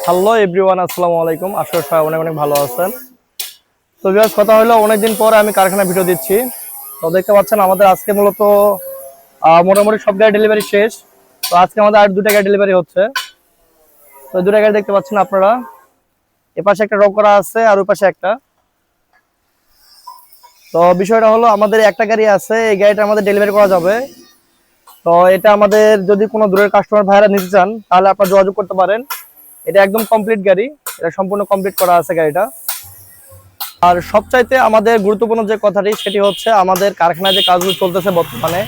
Hello everyone, আসসালামু আলাইকুম। আশা করি সবাই অনেক অনেক ভালো আছেন। তো ভিউয়ার্স, কথা হলো অনেকদিন পরে আমি কারখানা ভিডিও দিচ্ছি। তো দেখতে পাচ্ছেন আমাদের আজকে মূলত মোটামুটি সব গাড়ি ডেলিভারি শেষ। তো আজকে আমাদের আর দুটা গাড়ি ডেলিভারি হচ্ছে। তো দুটা গাড়ি দেখতে পাচ্ছেন আপনারা, এপাশে একটা রং করা আছে আর ওই পাশে একটা। তো বিষয়টা হলো আমাদের একটা গাড়ি আছে, এই গাড়িটা আমাদের ডেলিভারি করা যাবে। তো এটা আমাদের যদি কোনো দূরের কাস্টমার ভাইরা নিতে চান তাহলে আপনারা যোগাযোগ করতে পারেন। এটা একদম কমপ্লিট গাড়ি, এটা সম্পূর্ণ কমপ্লিট করা আছে গাড়িটা। আর সবচাইতে আমাদের গুরুত্বপূর্ণ যে কথাটি সেটি হচ্ছে আমাদের কারখানায় যে কাজগুলো চলতেছে বর্তমানে,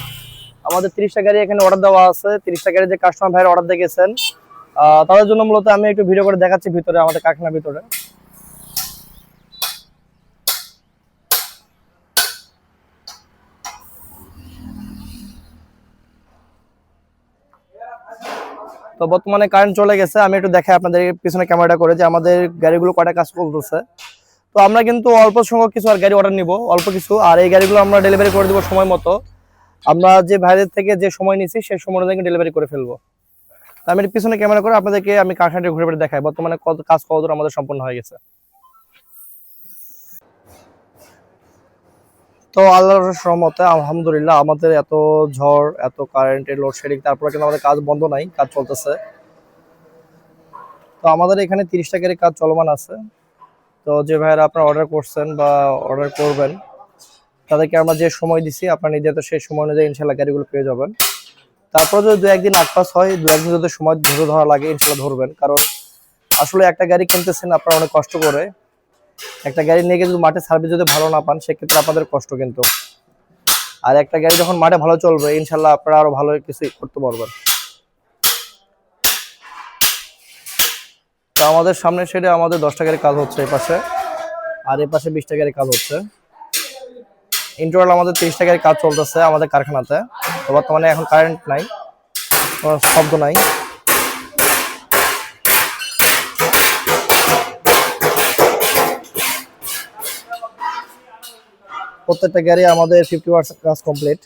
আমাদের 30টা গাড়ি এখানে অর্ডার দেওয়া আছে। 30টা গাড়ি যে কাস্টমার ভাইয়ের অর্ডার দিয়ে গেছেন, তাদের জন্য মূলত আমি একটু ভিডিও করে দেখাচ্ছি ভিতরে, আমাদের কারখানার ভিতরে। তো বর্তমানে কারেন্ট চলে গেছে, আমি একটু দেখাই আপনাদের পিছনে ক্যামেরাটা করে যে আমাদের গাড়িগুলো কয়টা কাজ করতেছে। তো আমরা কিন্তু অল্প সংখ্যক কিছু আর গাড়ি অর্ডার নিব, অল্প কিছু, আর এই গাড়িগুলো আমরা ডেলিভারি করে দিব সময় মতো। আমরা যে ভাইদের থেকে যে সময় নিচ্ছি সেই সময় অনুযায়ী ডেলিভারি করে ফেলবো। আমি পিছনে ক্যামেরা করে আপনাদেরকে আমি কারখানাটি ঘুরে ঘুরে দেখাই বর্তমানে কতদূর আমাদের সম্পন্ন হয়ে গেছে। তো আল্লাহর রহমতে আলহামদুলিল্লাহ আমাদের এত ঝড়, এত কারেন্টের লোডশেডিং, তারপরে কিন্তু আমাদের কাজ বন্ধ নাই, কাজ চলতেছে। তো আমাদের এখানে 30টা গাড়ির কাজ চলমান আছে। তো যে ভাইয়েরা আপনারা অর্ডার করছেন বা অর্ডার করবেন তাদেরকে আমরা যে সময় দিছি আপনার নির্ধারিত সেই সময় অনুযায়ী ইনশাল্লাহ গাড়িগুলো পেয়ে যাবেন। তারপর যদি দু একদিন আগ পাস হয়, দু একদিন যদি সময় ধরে ধরা লাগে ইনশাল্লাহ ধরবেন। কারণ আসলে একটা গাড়ি কিনতেছেন আপনারা অনেক কষ্ট করে, একটা গাড়ি নিয়ে যদি মাঠে সার্ভিস যদি ভালো না পান সেক্ষেত্রে আপনাদের কষ্ট কিন্তু। আর একটা গাড়ি যখন মাঠে ভালো চলবে ইনশাল্লাহ আপনারা আরো ভালো কিছু করতে পারবেন। তো আমাদের সামনে সেটা আমাদের 10টা গাড়ির কাজ হচ্ছে এই পাশে, আর এই পাশে 20টা গাড়ির কাজ হচ্ছে। ইন্টারনাল আমাদের 30টা গাড়ির কাজ চলতেছে আমাদের কারখানাতে। তো বর্তমানে এখন কারেন্ট নাই, কোনো শব্দ নাই। প্রত্যেকটা গাড়ি আমাদের 50% কাজ কমপ্লিট।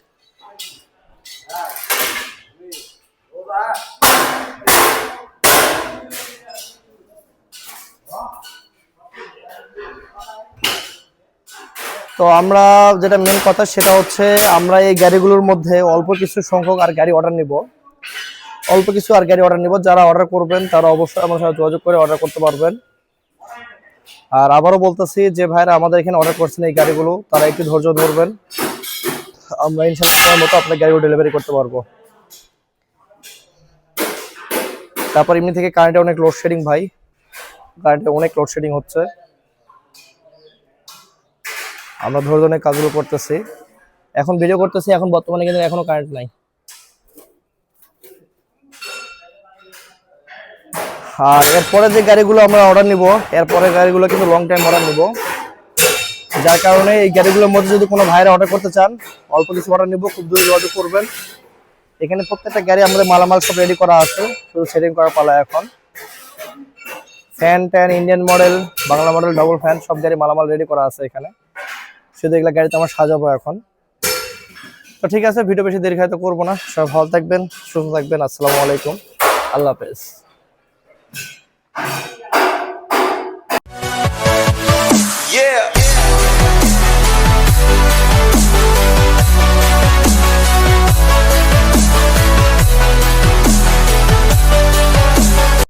তো আমরা যেটা মেন কথা সেটা হচ্ছে আমরা এই গাড়িগুলোর মধ্যে অল্প কিছু সংখ্যক আর গাড়ি অর্ডার নিব, অল্প কিছু আর গাড়ি অর্ডার নিব। যারা অর্ডার করবেন তারা অবশ্যই আমার সাথে যোগাযোগ করে অর্ডার করতে পারবেন। আর আবারও বলতেছি যে ভাইরা আমাদের এখানে অর্ডার করছেন এই গাড়িগুলো, তারা একটু ধৈর্য ধরবেন, আমরা ইনশাল্লাহ সময় মতো আপনার গাড়িগুলো ডেলিভারি করতে পারবো। তারপর এমনি থেকে কারেন্টে অনেক লোডশেডিং ভাই, কারেন্টে অনেক লোডশেডিং হচ্ছে। আমরা ধৈর্য নিয়ে কাজগুলো করতেছি, এখন ভিডিও করতেছি, এখন বর্তমানে কিন্তু এখনো কারেন্ট নাই। আর এরপরে যে গাড়িগুলো আমরা অর্ডার নিব, এরপরে গাড়িগুলো কিন্তু লং টাইম অর্ডার নিব। যার কারণে এই গাড়িগুলোর মধ্যে যদি কোনো ভাইরা অর্ডার করতে চান, অল্প কিছু অর্ডার নিব, খুব দ্রুত যোগাযোগ করবেন। এখানে প্রত্যেকটা গাড়ি আমাদের মালামাল সব রেডি করা আছে, শুধু সেটিং করার পালা এখন। Fan tan, Indian model, Bangla model, double fan, সব গাড়ি মালামাল রেডি করা আছে এখানে। শুধু এগুলা গাড়িতে আমরা সাজাবো এখন। তো ঠিক আছে, ভিডিও বেশি দীর্ঘায়িত করবো না। সব ভালো থাকবেন, সুস্থ থাকবেন। আসসালামু আলাইকুম, আল্লাহ হাফেজ। Yeah.